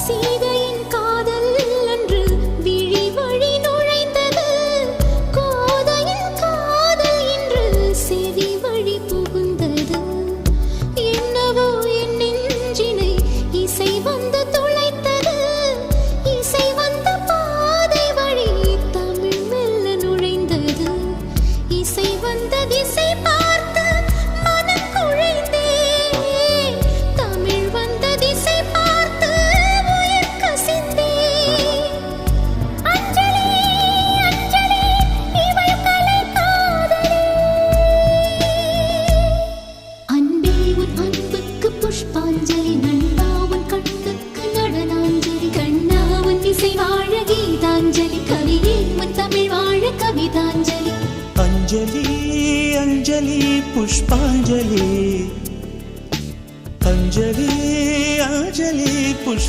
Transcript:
சீதையின் காதல் அன்று விழி வழி நுழைந்தது. கோதையின் காதல் இன்று செவி வழி புகுந்தது. என்னவோ என் நெஞ்சினை இசை வந்து துளைத்தது. இசை வந்த பாதை வழி தமிழ் மெல்ல நுழைந்தது. இசை வந்த திசை பார்த்து மனம் குழைந்தே. தமிழ் வந்த திசை பார்த்து உயிர் கசிந்தே. அஞ்சலி அஞ்சலி இவள் கலை காதலி. அன்பே உன் அன்புக்கு புஷ்பாஞ்சலி. நண்பா உன் கண்ணுக்கு நடனாஞ்சலி. கண்ணா உன் இசை வாழ கீதாஞ்சலி. கவியே உன் தமிழ் வாழ கவிதாஞ்சலி. अंजलि अंजलि पुष्पांजलि अंजलि अंजलि पुष्पा